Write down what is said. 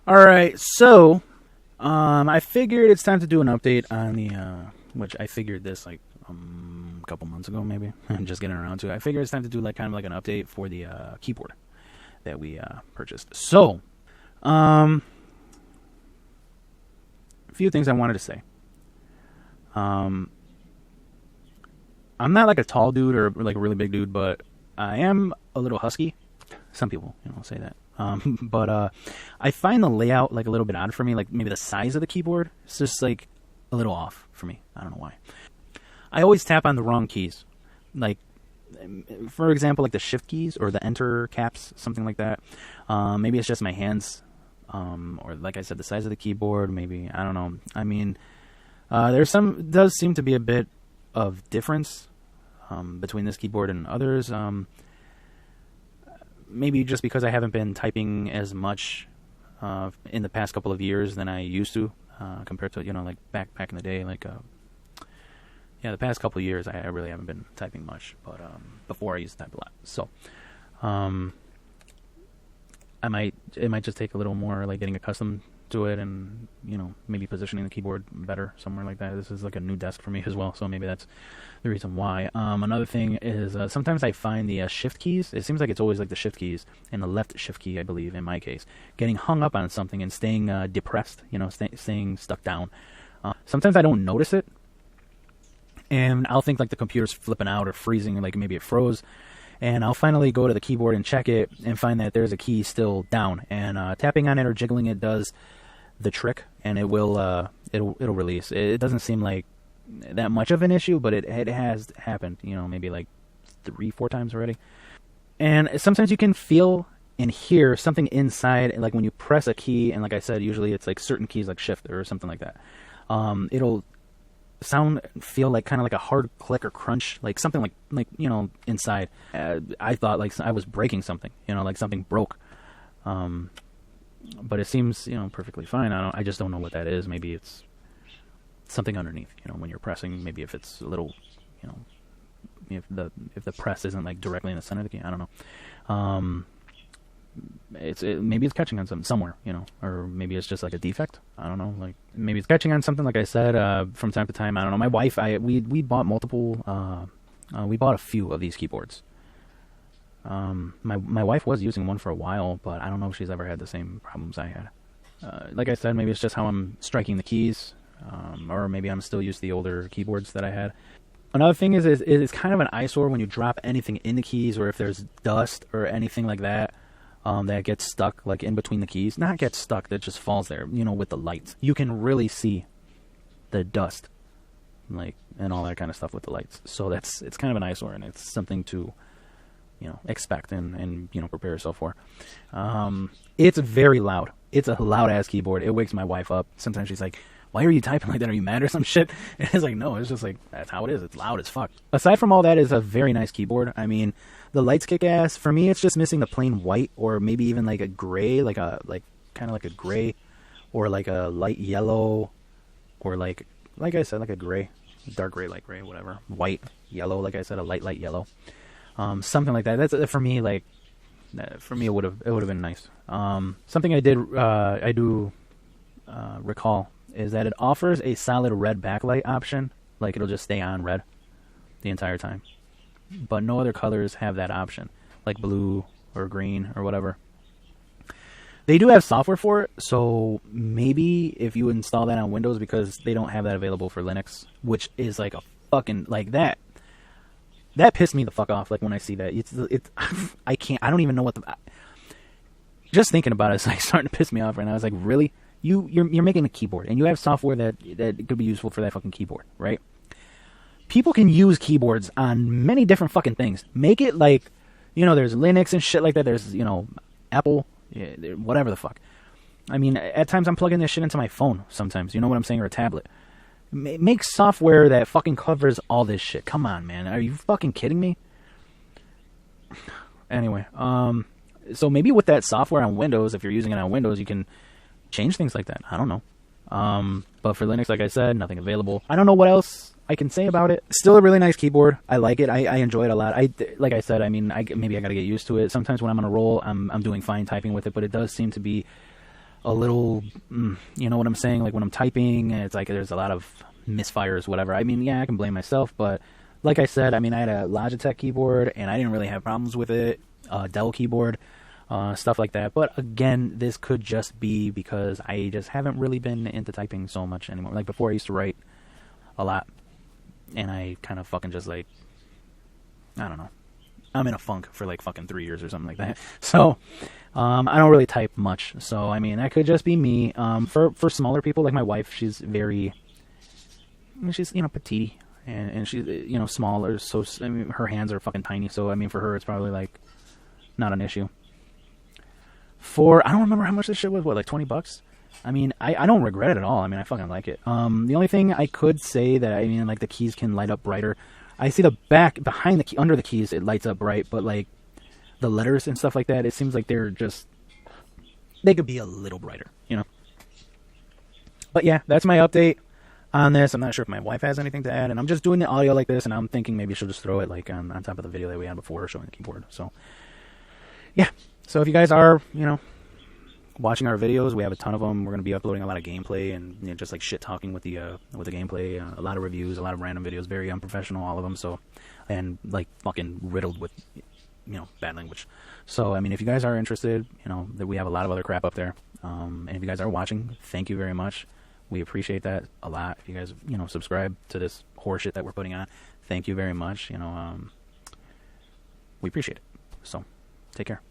Alright, so I figured it's time to do an update on the which I figured this like a couple months ago maybe. I'm just getting around to it. I figured it's time to do like kind of like an update for the keyboard that we purchased. So a few things I wanted to say. I'm not like a tall dude or like a really big dude, but I am a little husky. Some people, say that. But I find the layout like a little bit odd for me. Like maybe the size of the keyboard is just like a little off for me. I don't know why. I always tap on the wrong keys. Like, for example, like the shift keys or the enter caps, something like that. Maybe it's just my hands. Or like I said, the size of the keyboard. Maybe, I don't know. I mean, does seem to be a bit of difference between this keyboard and others. Maybe just because I haven't been typing as much in the past couple of years than I used to, compared to like back in the day. Like the past couple of years I really haven't been typing much, but before I used to type a lot. So it might just take a little more like getting accustomed to it, and maybe positioning the keyboard better somewhere like that. This is like a new desk for me as well, so maybe that's the reason why. Another thing is sometimes I find the shift keys, it seems like it's always like the shift keys and the left shift key, I believe in my case, getting hung up on something and staying depressed, staying stuck down. Sometimes I don't notice it, and I'll think like the computer's flipping out or freezing, like maybe it froze. And I'll finally go to the keyboard and check it and find that there's a key still down. And tapping on it or jiggling it does the trick, and it will it'll release. It doesn't seem like that much of an issue, but it has happened, maybe like 3-4 times already. And sometimes you can feel and hear something inside, like when you press a key, and like I said, usually it's like certain keys like shift or something like that. It'll feel like kind of like a hard click or crunch, like something like inside. I thought like I was breaking something, like something broke. But it seems perfectly fine. I just don't know what that is. Maybe it's something underneath, when you're pressing. Maybe if it's a little, if the press isn't like directly in the center of the key. I don't know. Maybe it's catching on something somewhere, or maybe it's just like a defect. I don't know. Like maybe it's catching on something. Like I said, from time to time. I don't know. My wife, we bought multiple. We bought a few of these keyboards. My wife was using one for a while, but I don't know if she's ever had the same problems I had. Like I said, maybe it's just how I'm striking the keys, or maybe I'm still used to the older keyboards that I had. Another thing is it's kind of an eyesore when you drop anything in the keys, or if there's dust or anything like that. That gets stuck like in between the keys. Not gets stuck, that just falls there, with the lights. You can really see the dust, like, and all that kind of stuff with the lights. So it's kind of an eyesore, and it's something to, expect and prepare yourself for. It's very loud. It's a loud-ass keyboard. It wakes my wife up. Sometimes she's like, why are you typing like that? Are you mad or some shit? And it's like, no, it's just like, that's how it is. It's loud as fuck. Aside from all that, it's a very nice keyboard. I mean, the lights kick ass. For me, it's just missing the plain white, or maybe even like a gray, kind of like a gray, or like a light yellow, or like I said, like a gray, dark gray, light gray, whatever. White, yellow, like I said, a light yellow. Something like that. That's for me. Like, for me, it would have been nice. Something I do recall is that it offers a solid red backlight option. Like, it'll just stay on red the entire time. But no other colors have that option, like blue or green or whatever. They do have software for it, so maybe if you install that on Windows, because they don't have that available for Linux, which is like a fucking, like that. That pissed me the fuck off, like when I see that. I don't even know what just thinking about it's like starting to piss me off right now. I was like, really? You're making a keyboard, and you have software that could be useful for that fucking keyboard, right? People can use keyboards on many different fucking things. Make it like, there's Linux and shit like that. There's, Apple, whatever the fuck. I mean, at times I'm plugging this shit into my phone sometimes, you know what I'm saying, or a tablet. Make software that fucking covers all this shit. Come on, man. Are you fucking kidding me? Anyway, so maybe with that software on Windows, if you're using it on Windows, you can change things like that. I don't know. But for Linux, like I said, nothing available. I don't know what else I can say about it. Still a really nice keyboard. I like it. I enjoy it a lot. Like I said, I mean, maybe I gotta get used to it. Sometimes when I'm on a roll, I'm doing fine typing with it, but it does seem to be a little, you know what I'm saying? Like when I'm typing, it's like there's a lot of misfires, whatever. I mean, yeah, I can blame myself, but like I said, I mean, I had a Logitech keyboard, and I didn't really have problems with it. Dell keyboard, stuff like that. But again, this could just be because I just haven't really been into typing so much anymore. Like before, I used to write a lot, and I kind of fucking just like, I don't know. I'm in a funk for like fucking 3 years or something like that. So, I don't really type much. So, I mean, that could just be me. For smaller people, like my wife, she's very, she's, you know, petite. And she's, you know, smaller. So, I mean, her hands are fucking tiny. So, I mean, for her, it's probably like not an issue. I don't remember how much this shit was. What, like $20? I mean, I don't regret it at all. I mean, I fucking like it. The only thing I could say that, I mean, like the keys can light up brighter. I see the back, behind the key, under the keys, it lights up bright, but like the letters and stuff like that, it seems like they could be a little brighter, you know? But yeah, that's my update on this. I'm not sure if my wife has anything to add, and I'm just doing the audio like this, and I'm thinking maybe she'll just throw it like on top of the video that we had before showing the keyboard. So yeah, so if you guys are, you know, watching our videos, we have a ton of them. We're going to be uploading a lot of gameplay and, you know, just like shit talking with the gameplay, a lot of reviews, a lot of random videos, very unprofessional, all of them. So, and like fucking riddled with, you know, bad language. So, I mean, if you guys are interested, you know, that we have a lot of other crap up there. And if you guys are watching, thank you very much. We appreciate that a lot. If you guys, you know, subscribe to this horseshit that we're putting on, thank you very much. You know, we appreciate it. So, take care.